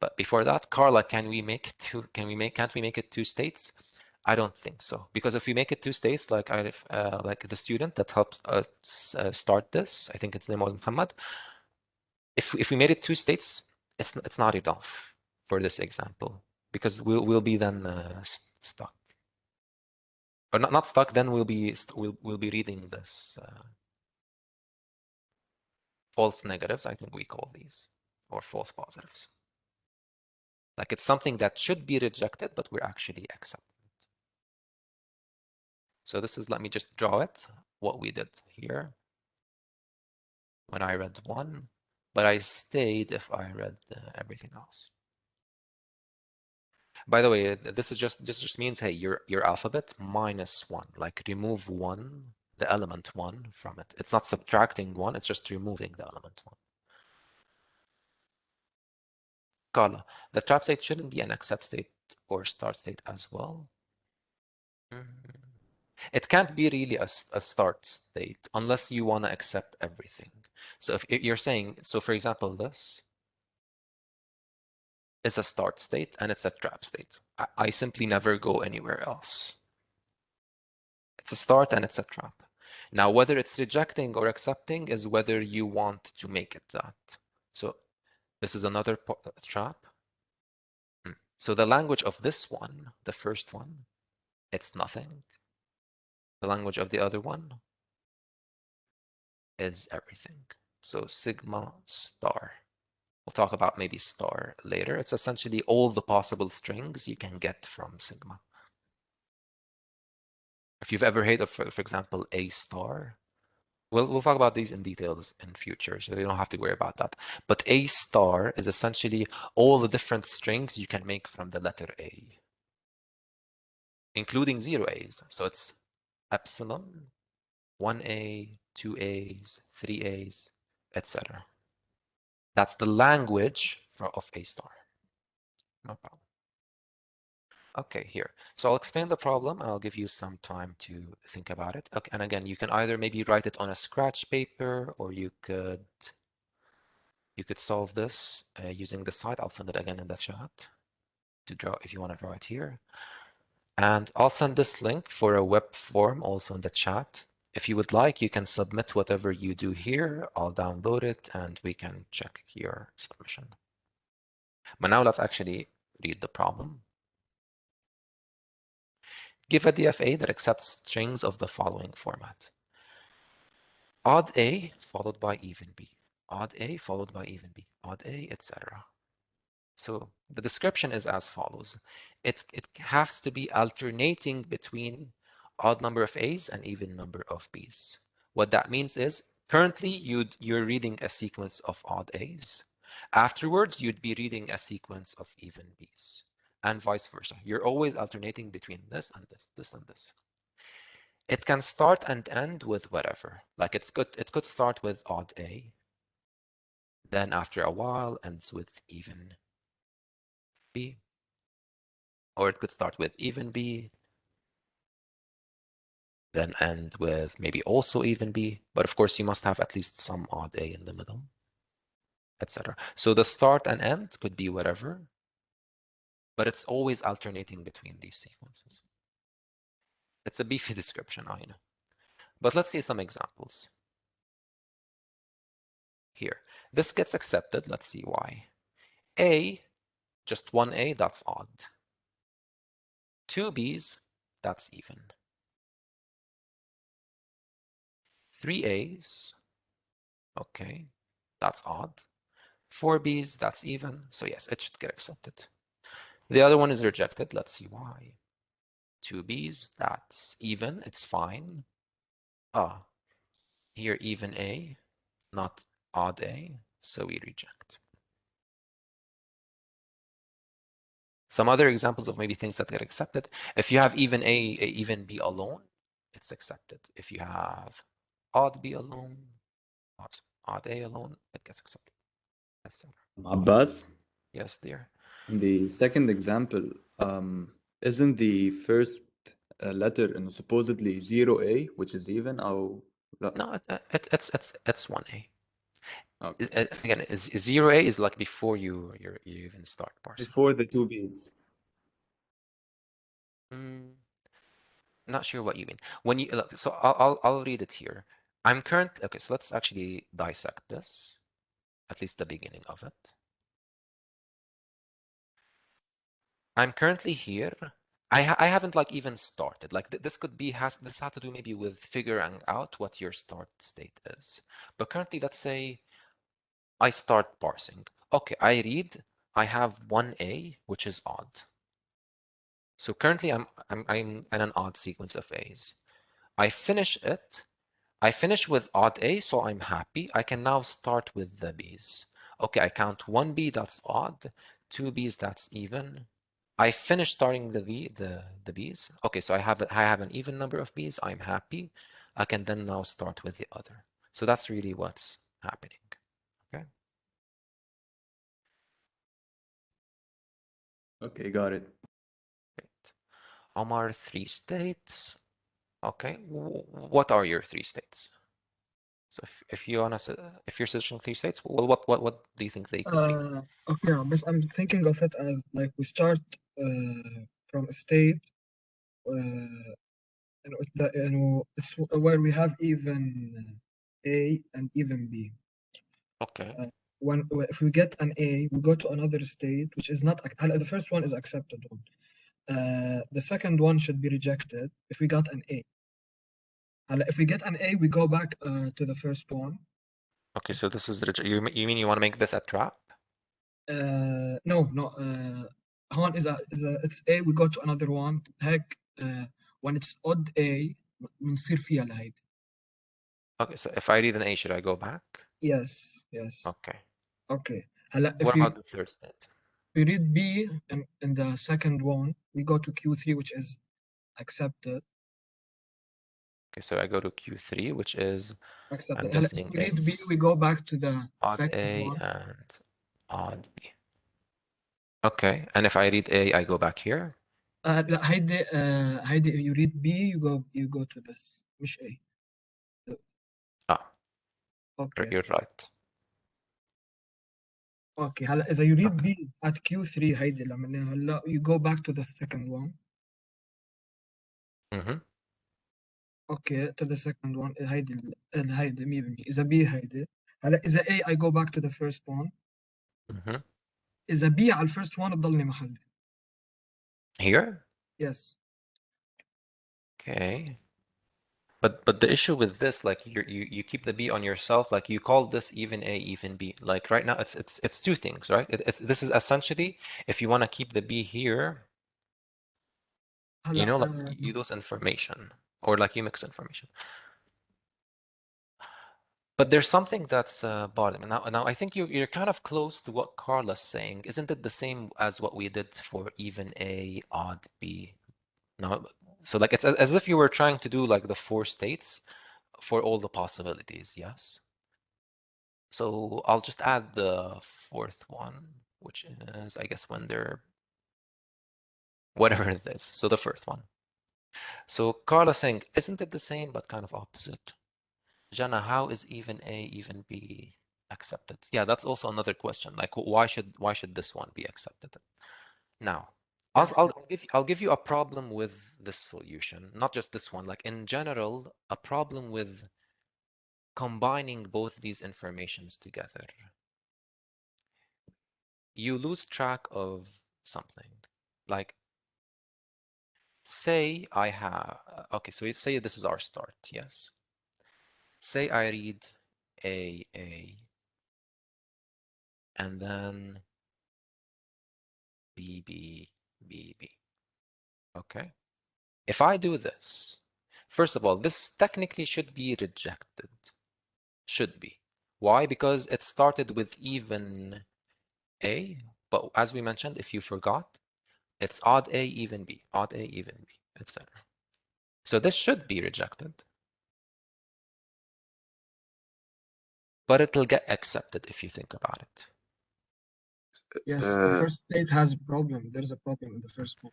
But before that, Carla, can't we make it 2 states? I don't think so, because if we make it 2 states, like like the student that helps us start this, I think its name was Muhammad. If we made it 2 states, it's not enough for this example, because we'll be then stuck, or not stuck. Then we'll be reading this false negatives. I think we call these, or false positives. Like it's something that should be rejected, but we're actually accepting. So this is, let me just draw it, what we did here when I read 1, but I stayed if I read everything else. By the way, this just means, hey, your alphabet minus 1, like remove 1, the element 1 from it. It's not subtracting 1, it's just removing the element 1. Carla, the trap state shouldn't be an accept state or start state as well. It can't be really a start state unless you want to accept everything. So if you're saying, so for example, this is a start state and it's a trap state. I simply never go anywhere else. It's a start and it's a trap. Now, whether it's rejecting or accepting is whether you want to make it that. So This is another trap. So the language of this one, the first one, it's nothing. The language of the other one is everything. So sigma star. We'll talk about maybe star later. It's essentially all the possible strings you can get from sigma. If you've ever heard of, for example, A star, we'll talk about these in details in future, so you don't have to worry about that. But A star is essentially all the different strings you can make from the letter A, including 0 A's. So it's epsilon, 1A, 2 A's, 3 A's, etc. That's the language of A star. No problem. Okay, here. So I'll explain the problem and I'll give you some time to think about it. Okay, and again, you can either maybe write it on a scratch paper, or you could solve this using the site. I'll send it again in the chat to draw if you want to draw it here. And I'll send this link for a web form also in the chat. If you would like, you can submit whatever you do here. I'll download it and we can check your submission. But now let's actually read the problem. Give a DFA that accepts strings of the following format. Odd A followed by even B. Odd A followed by even B. Odd A, etc. So the description is as follows. It has to be alternating between odd number of A's and even number of B's. What that means is currently you're reading a sequence of odd A's. Afterwards, you'd be reading a sequence of even B's, and vice versa. You're always alternating between this and this, this and this. It can start and end with whatever. Like it could start with odd A, then after a while ends with even B, or it could start with even B, then end with maybe also even B, but of course you must have at least some odd A in the middle, etc. So the start and end could be whatever, but it's always alternating between these sequences. It's a beefy description, I know. But let's see some examples. Here, this gets accepted. Let's see why. A, just one A, that's odd. Two B's, that's even. Three A's, okay, that's odd. Four B's, that's even. So yes, it should get accepted. The other one is rejected. Let's see why. Two B's, that's even. It's fine. Here even A, not odd A, so we reject. Some other examples of maybe things that get accepted. If you have even A, even B alone, it's accepted. If you have odd B alone, odd A alone, it gets accepted, etc. Abbas, Yes, dear. in the second example, isn't the first letter in supposedly 0A, which is even, or No, it's 1A. okay. Again, 0A is like before you even start parsing. Before the two B's. Not sure what you mean. When you look, so I'll read it here. Okay, so let's actually dissect this, at least the beginning of it. I'm currently here. I haven't like even started. Like this has to do maybe with figuring out what your start state is. But currently, let's say I start parsing. Okay, I read. I have 1A, which is odd. So currently, I'm in an odd sequence of A's. I finish it. I finish with odd A, so I'm happy. I can now start with the B's. Okay, I count one B, that's odd. Two B's, that's even. I finish starting the B's. Okay, so I have an even number of B's. I'm happy. I can then now start with the other. So that's really what's happening. Okay. Okay, got it. Great. Omar, 3 states. Okay. What are your 3 states? So if you're searching 3 states, well, what do you think they could be? Okay, but I'm thinking of it as like we start from a state it's where we have even A and even B. Okay. if we get an A, we go to another state which is not the first one is accepted one. The second one should be rejected if we got an A. If we get an A, we go back to the first one. Okay, so this is you mean you want to make this a trap? No. هون it's A, we go to another one. هيك when it's odd A بنصير فيها لهيدي. Okay, so if I read an A, should I go back? Yes. Okay. If What we about the third state? we read B in the second one, we go to Q3, which is accepted. Okay, so I go to Q3, which is Accepted. I'm guessing If we read B, it's we go back to the odd second A one. and odd B. Okay, and if I read A, I go back here. لا هيدي you read B, you go to this مش A. Okay. You're right. Okay. هلا إذا you read B at Q3 هيدي اللي عملناها هلا you go back to the second one. Okay, to the second one هيدي 100%. إذا B هيدي هلا إذا A I go back to the first one. إذا B على first one بضلني محلي. Here? Yes. Okay. But the issue with this, like you keep the B on yourself, like you call this even A, even B. Like right now, it's two things, right? This is essentially if you want to keep the B here, you know, like you lose information or like you mix information. But there's something that's bottom. Now I think you're kind of close to what Carla's saying. Isn't it the same as what we did for even A, odd B? No, so like it's as if you were trying to do like the four states for all the possibilities, yes? So I'll just add the fourth one, which is, I guess, when they're whatever it is. So the first one. So Carla's saying, isn't it the same but kind of opposite? Jana, how is even A, even B accepted? Yeah, that's also another question. Like, why should this one be accepted? Now, I'll give you a problem with this solution, not just this one. Like in general, a problem with combining both these informations together. You lose track of something. Like, say I have, okay, so say this is our start, yes? Say I read A, and then B, B, B, B. Okay? If I do this, first of all, this technically should be rejected. Should be. Why? Because it started with even A, but as we mentioned, if you forgot, it's odd A, even B, odd A, even B, etc. So this should be rejected. But it'll get accepted if you think about it. Yes, the first state has a problem. There's a problem in the first one.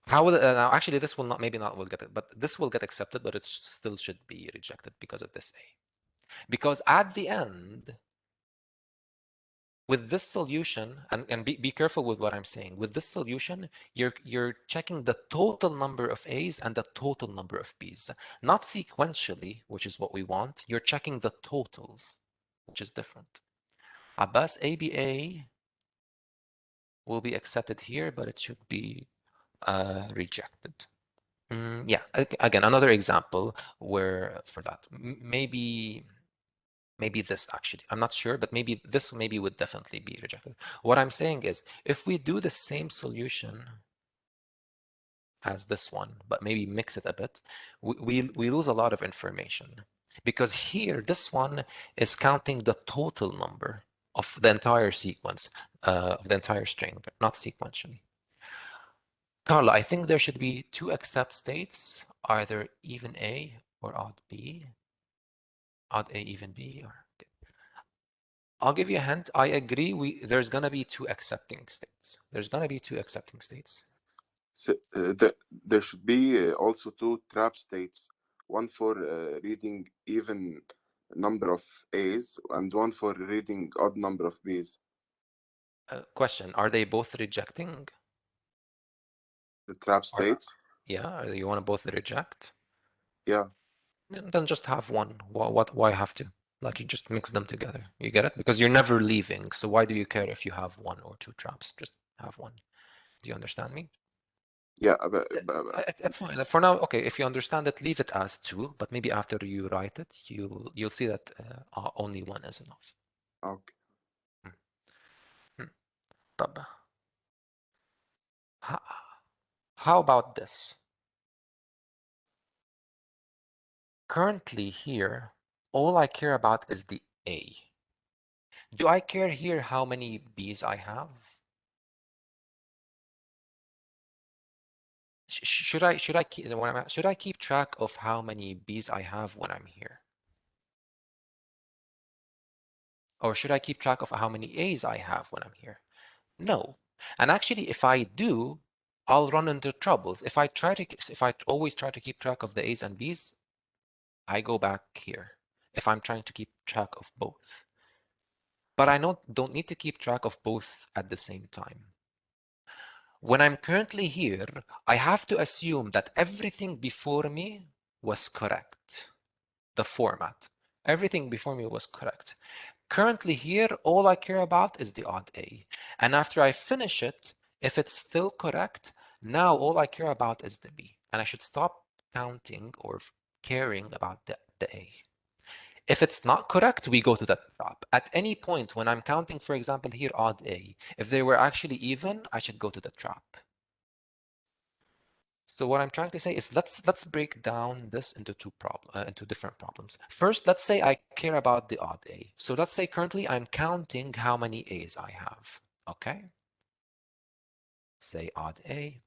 How will it, now actually this will not, maybe not will get it, but this will get accepted, but it still should be rejected because of this A. Because at the end, with this solution, and be careful with what I'm saying, with this solution, you're checking the total number of A's and the total number of B's. Not sequentially, which is what we want, you're checking the total, which is different. Abbas ABA will be accepted here, but it should be rejected. Yeah, again, another example where for that, maybe this actually, I'm not sure, but maybe this would definitely be rejected. What I'm saying is, if we do the same solution as this one, but maybe mix it a bit, we lose a lot of information. Because here, this one is counting the total number of the entire sequence, of the entire string, but not sequentially. Carla, I think there should be two accept states, either even A or odd B. Odd A, even B, or I'll give you a hint. I agree. There's gonna be two accepting states. There's gonna be two accepting states. So, there should be also two trap states, one for reading even number of A's and one for reading odd number of B's. Question, are they both rejecting? The trap states? Yeah, you want to both reject? Yeah. Then just have one. Why have to? Like you just mix them together. You get it? Because you're never leaving. So why do you care if you have one or two traps? Just have one. Do you understand me? Yeah, That's fine. For now, okay, if you understand it, leave it as two, but maybe after you write it, you'll see that only one is enough. okay. طب how about this? Currently here, all I care about is the A. Do I care here how many B's I have? Should I keep track of how many B's I have when I'm here? Or should I keep track of how many A's I have when I'm here? No. And actually, if I do, I'll run into troubles. If I always try to keep track of the A's and B's, I go back here. If I'm trying to keep track of both. But I don't need to keep track of both at the same time. When I'm currently here, I have to assume that everything before me was correct. The format. Everything before me was correct. Currently here, all I care about is the odd A. And after I finish it, if it's still correct, now all I care about is the B. And I should stop counting or caring about the A. If it's not correct, we go to the top. At any point when I'm counting, for example, here odd A, if they were actually even, I should go to the trap. So what I'm trying to say is let's break down this into into different problems. First, let's say I care about the odd A. So let's say currently I'm counting how many A's I have. Okay. Say odd A.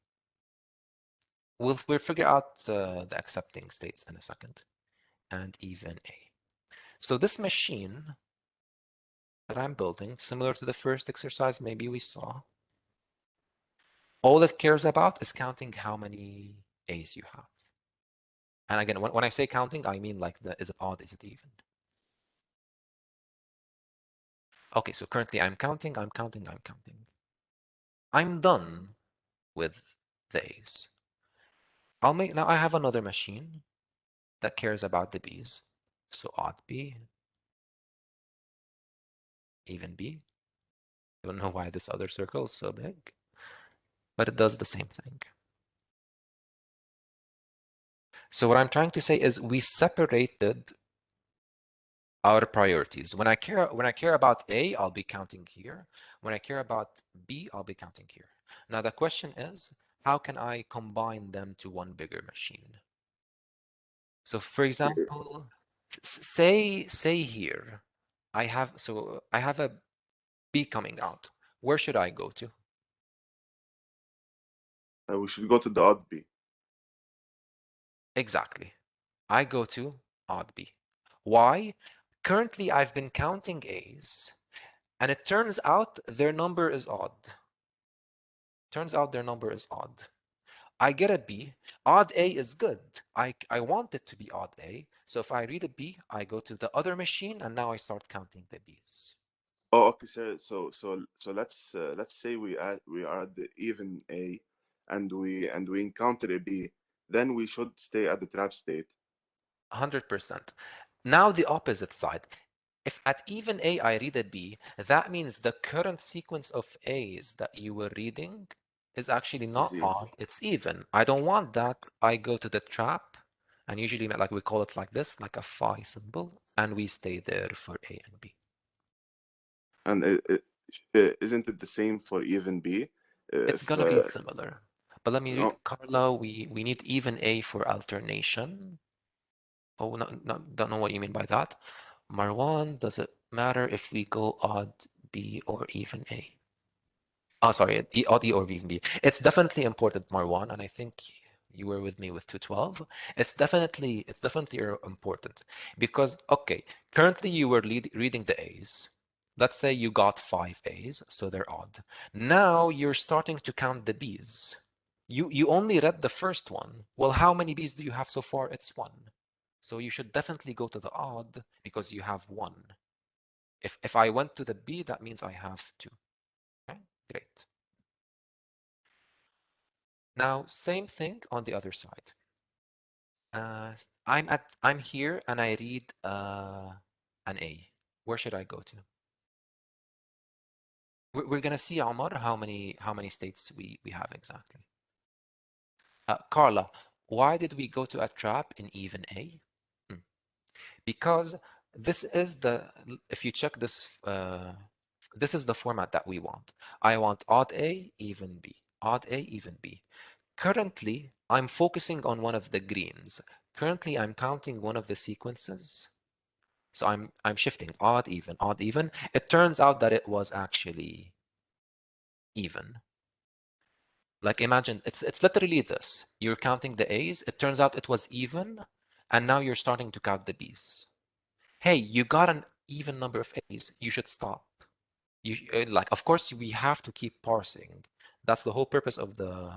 We'll figure out the accepting states in a second, and even A. So this machine that I'm building, similar to the first exercise maybe we saw, all it cares about is counting how many A's you have. And again, when I say counting, I mean like is it odd, is it even? Okay, so currently I'm counting. I'm done with the A's. Now I have another machine that cares about the B's. So odd B, even B. I don't know why this other circle is so big, but it does the same thing. So what I'm trying to say is we separated our priorities. When I care about A, I'll be counting here. When I care about B, I'll be counting here. Now the question is, how can I combine them to one bigger machine? So for example, say here, I have a B coming out. Where should I go to? We should go to the odd B. Exactly. I go to odd B. Why? Currently, I've been counting A's, and it turns out their number is odd. I get a B. Odd A is good. I want it to be odd A. So if I read a B, I go to the other machine, and now I start counting the B's. Oh, okay, sir. So let's say we are at the even A, and we encounter a B. Then we should stay at the trap state. 100%. Now the opposite side. If at even A I read a B, that means the current sequence of A's that you were reading is actually not Easy. odd, it's even. I don't want that. I go to the trap, and usually like we call it like this, like a phi symbol, and we stay there for A and B. And isn't it the same for even B? It's If gonna be similar. But let me read, no, Carla, we need even A for alternation. Oh, no, don't know what you mean by that. Marwan, does it matter if we go odd B or even A? Oh, sorry, odd E or even B. It's definitely important, Marwan, and I think you were with me with 212. It's definitely important because, okay, currently you were reading the A's. Let's say you got 5 A's, so they're odd. Now you're starting to count the B's. You only read the first one. Well, how many B's do you have so far? It's 1. So you should definitely go to the odd because you have 1. If I went to the B, that means I have 2. Okay, great. Now, same thing on the other side. I'm here and I read an A, where should I go to? We're gonna see, Omar, how many states we have exactly. Carla, why did we go to a trap in even A? Because this is the, if you check this, this is the format that we want. I want odd A, even B, odd A, even B. Currently, I'm focusing on one of the greens. Currently, I'm counting one of the sequences. So I'm shifting odd, even, odd, even. It turns out that it was actually even. Like imagine, it's literally this. You're counting the A's, it turns out it was even, and now you're starting to count the B's. Hey, you got an even number of A's, you should stop. You like, of course, we have to keep parsing. That's the whole purpose of the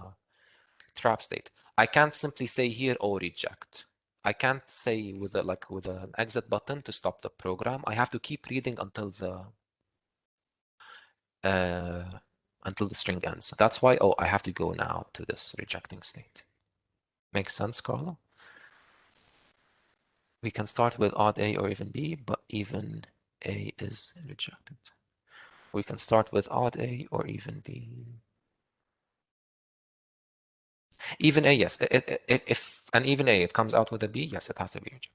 trap state. I can't simply say here, oh, reject. I can't say with an exit button to stop the program. I have to keep reading until the string ends. That's why, oh, I have to go now to this rejecting state. Makes sense, Carlo? We can start with odd A or even B, but even A is rejected. We can start with odd A or even B. Even A, yes. If an even A, it comes out with a B, yes, it has to be rejected.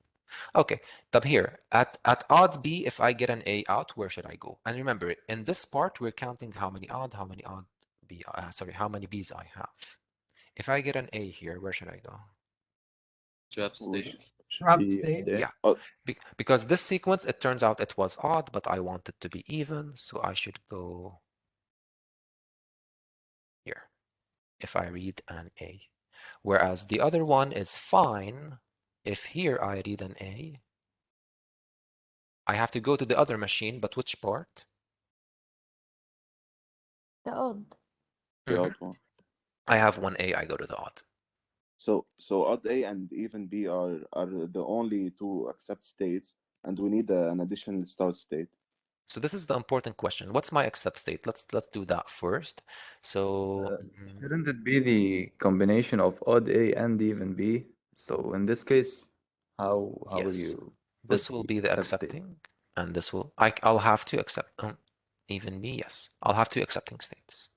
Okay, up here, at odd B, if I get an A out, where should I go? And remember, in this part, we're counting how many odd B, how many B's I have. If I get an A here, where should I go? Trap state. Trap Be state. odd A. Yeah, because this sequence, it turns out it was odd, but I want it to be even, so I should go here if I read an A. Whereas the other one is fine if here I read an A. I have to go to the other machine, but which part? The odd. The odd one. I have one A, I go to the odd. So odd A and even B are the only two accept states, and we need an additional start state. So this is the important question. What's my accept state? Let's do that first. So Shouldn't it be the combination of odd A and even B? So in this case, how will yes, you this put will the be the accept state? accepting, and this will I'll have to accept even B. Yes, I'll have two accepting states.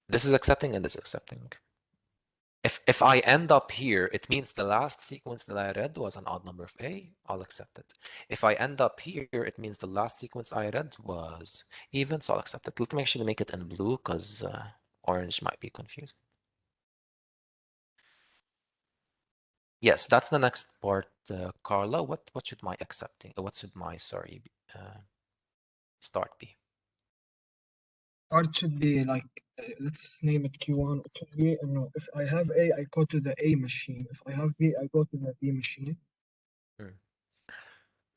This is accepting and this is accepting. If I end up here, it means the last sequence that I read was an odd number of A, I'll accept it. If I end up here, it means the last sequence I read was even, so I'll accept it. Let me actually make it in blue because orange might be confusing. Yes, that's the next part, Carla. What should my accepting, what should my, sorry, start be? Start should be like, let's name it Q1. It should be, no, if I have A, I go to the A machine. If I have B, I go to the B machine.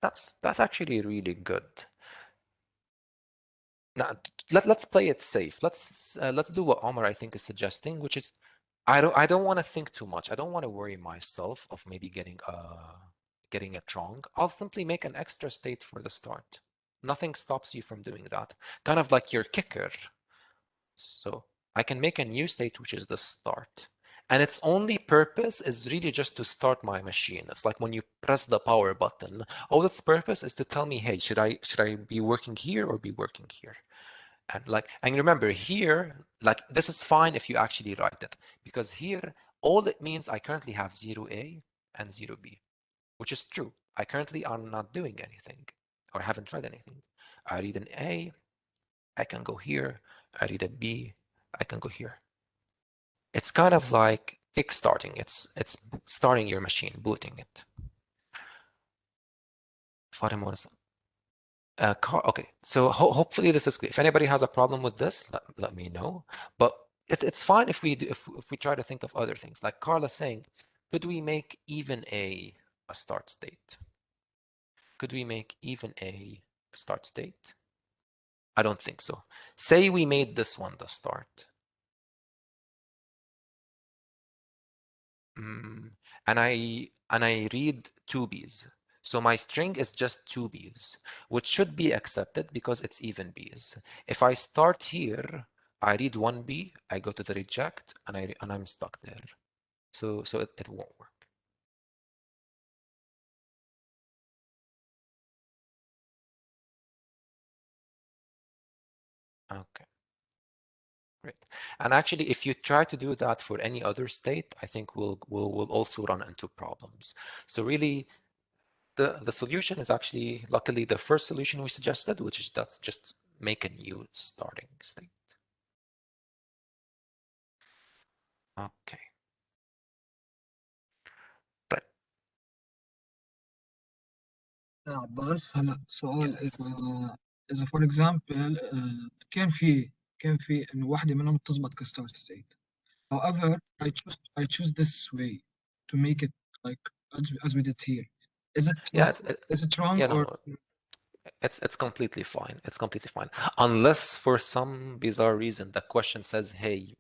That's actually really good. Now let's play it safe. Let's do what Omar I think is suggesting, which is I don't want to think too much. I don't want to worry myself of maybe getting it wrong. I'll simply make an extra state for the start. Nothing stops you from doing that. Kind of like your kicker. So I can make a new state, which is the start. And its only purpose is really just to start my machine. It's like when you press the power button. All its purpose is to tell me, hey, should I be working here or be working here? And remember here, like this is fine if you actually write it, because here all it means I currently have 0A and 0B, which is true. I currently am not doing anything or haven't read anything. I read an A, I can go here. I read a B, I can go here. It's kind of like kickstarting. It's starting your machine, booting it. Okay, so hopefully this is clear. If anybody has a problem with this, let me know. But it's fine if we do, if we try to think of other things. Like Carla's saying, could we make even a start state? Could we make even a start state? I don't think so. Say we made this one the start. And I read two B's. So my string is just two B's, which should be accepted because it's even B's. If I start here, I read one B, I go to the reject, and I'm stuck there. So it won't work. Okay. Great. And actually, if you try to do that for any other state, I think we'll also run into problems. So really, the solution is actually, luckily, the first solution we suggested, which is that's just make a new starting state. Okay. But بس هلا سؤال yes. إذا for example كان في إنه واحدة منهم بتزبط كستارت ستيت. However, I choose this way to make it like as we did here. Is it Yeah, wrong? Is it wrong yeah, or no, it's completely fine. It's completely fine. Unless for some bizarre reason the question says, hey,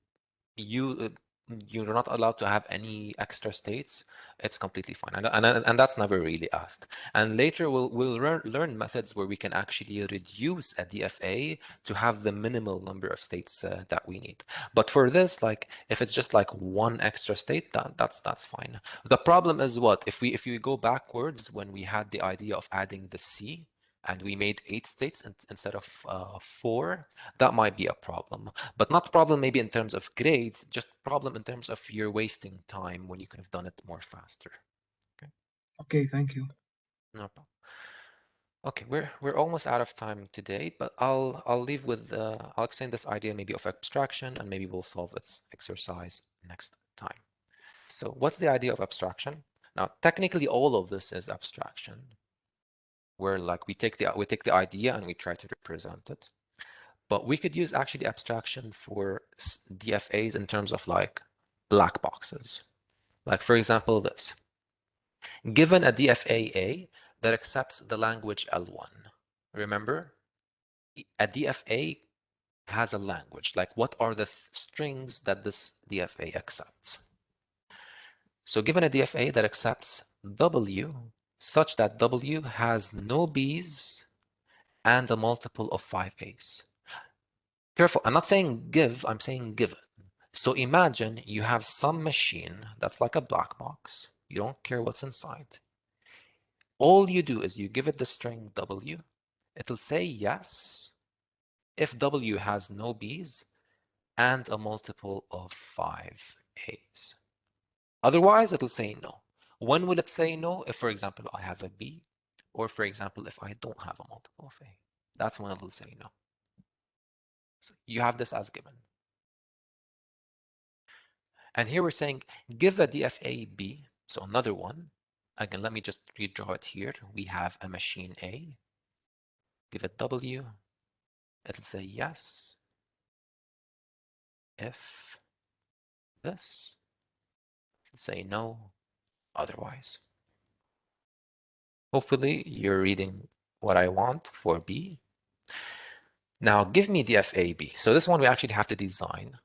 you're not allowed to have any extra states, it's completely fine, and that's never really asked. And later we'll learn methods where we can actually reduce a DFA to have the minimal number of states that we need. But for this, like if it's just like one extra state, that's fine. The problem is what if we go backwards when we had the idea of adding the C and we made 8 states instead of 4, that might be a problem. But not problem maybe in terms of grades, just problem in terms of you're wasting time when you could have done it more faster. okay, thank you. No problem. Okay, we're almost out of time today, but I'll leave with I'll explain this idea maybe of abstraction, and maybe we'll solve this exercise next time. So what's the idea of abstraction? Now, technically, all of this is abstraction, where like we take the idea and we try to represent it. But we could use actually abstraction for DFAs in terms of like black boxes. Like for example, this. Given a DFA that accepts the language L1. Remember, a DFA has a language. Like what are the strings that this DFA accepts? So given a DFA that accepts W such that W has no B's and a multiple of 5 A's. Careful, I'm not saying give, I'm saying given. So imagine you have some machine that's like a black box. You don't care what's inside. All you do is you give it the string W. It'll say yes if W has no B's and a multiple of 5 A's. Otherwise, it'll say no. When will it say no? If, for example, I have a B, or for example, if I don't have a multiple of A. That's when it'll say no. So you have this as given. And here we're saying give a DFA B, so another one. Again, let me just redraw it here. We have a machine A. Give it W. It'll say yes if this. It'll say no otherwise. Hopefully you're reading what I want for B. Now give me DFA B. So this one we actually have to design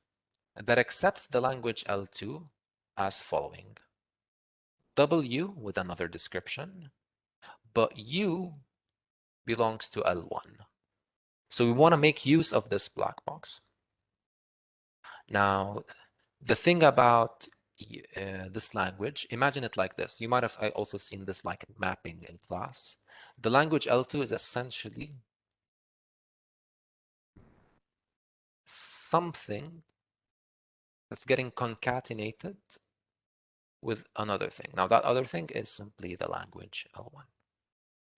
that accepts the language L2 as following. W with another description, but U belongs to L1. So we want to make use of this black box. Now, the thing about this language, imagine it like this. You might have also seen this like mapping in class. The language L2 is essentially something that's getting concatenated with another thing. Now, that other thing is simply the language L1.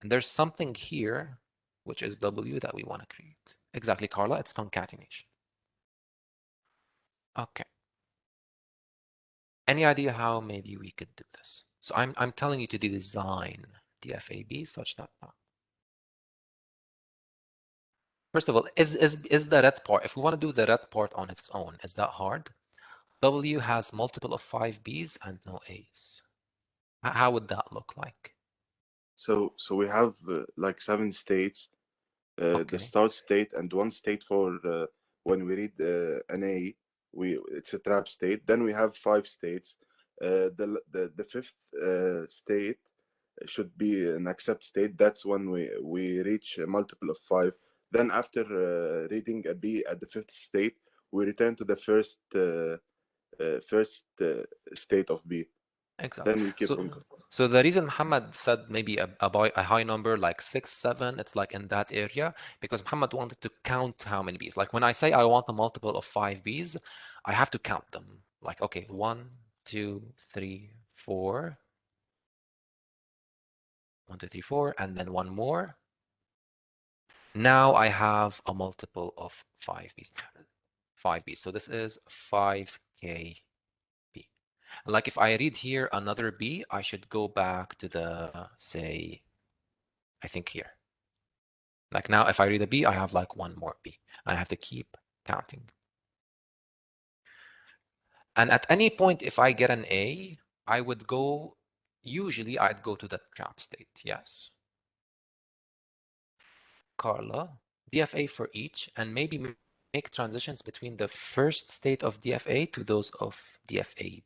And there's something here, which is W, that we want to create. Exactly, Carla, it's concatenation. Okay. Any idea how maybe we could do this? So I'm telling you to design DFAB such that first of all, is the red part, if we want to do the red part on its own, is that hard? W has multiple of 5 B's and no A's. How would that look like? So we have like 7 states, the Okay. start state and one state for when we read an A, it's a trap state. Then we have 5 states. The fifth state should be an accept state. That's when we reach a multiple of 5. Then after reading a B at the fifth state, we return to the first state of B. Exactly. Then we keep on. So the reason Muhammad said maybe a high number like 6, 7, it's like in that area, because Muhammad wanted to count how many bees. Like when I say I want a multiple of 5 bees, I have to count them. Like, okay, 1, 2, 3, 4. 1, 2, 3, 4, and then one more. Now I have a multiple of 5 bees. 5 bees. So this is 5k b. Like if I read here another b, I should go back to the, say, I think here. Like now, if I read a b, I have like one more b. I have to keep counting. And at any point, if I get an a, I would go, usually I'd go to the trap state, yes. Carla, DFA for each, and maybe make transitions between the first state of DFA to those of DFAB.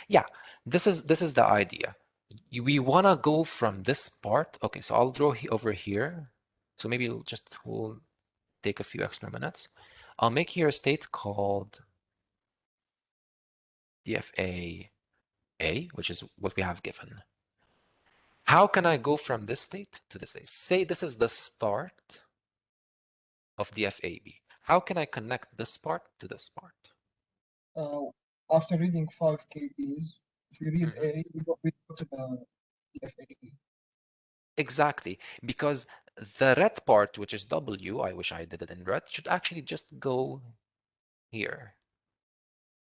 Yeah, this is the idea. We want to go from this part. Okay, so I'll draw over here. So maybe we'll take a few extra minutes. I'll make here a state called DFA A, which is what we have given. How can I go from this state to this state? Say this is the start of DFAB. How can I connect this part to this part? After reading 5 KBs, if you read A, we go to the DFA. Exactly, because the red part, which is W, I wish I did it in red, should actually just go here.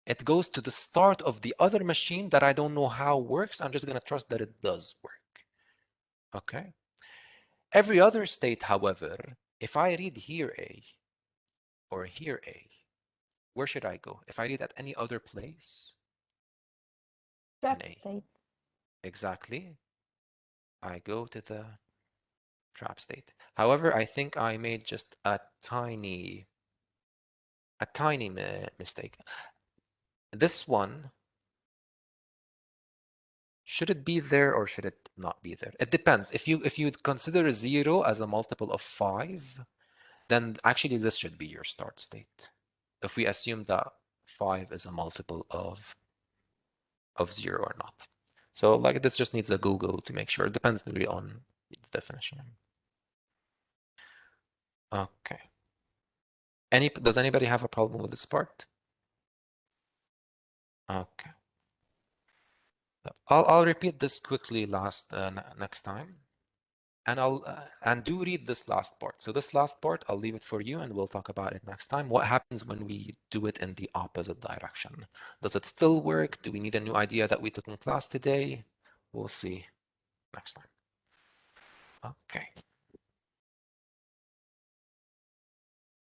It goes to the start of the other machine that I don't know how works. I'm just going to trust that it does work. Okay. Every other state, however, if I read here A or here A, where should I go? If I read at any other place? Trap in A. state. Exactly. I go to the trap state. However, I think I made just a tiny mistake. This one, should it be there or should it not be there? It depends. If you consider 0 as a multiple of 5, then actually this should be your start state. If we assume that 5 is a multiple of 0 or not. So like this just needs a Google to make sure. It depends really on the definition. Okay. Does anybody have a problem with this part? Okay. I'll repeat this quickly next time, and and do read this last part. So this last part, I'll leave it for you, and we'll talk about it next time. What happens when we do it in the opposite direction? Does it still work? Do we need a new idea that we took in class today? We'll see next time. Okay.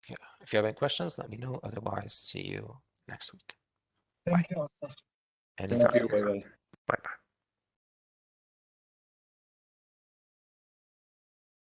Yeah. If you have any questions, let me know. Otherwise, see you next week. Thank you. Anytime. Thank you. Bye-bye. Bye-bye.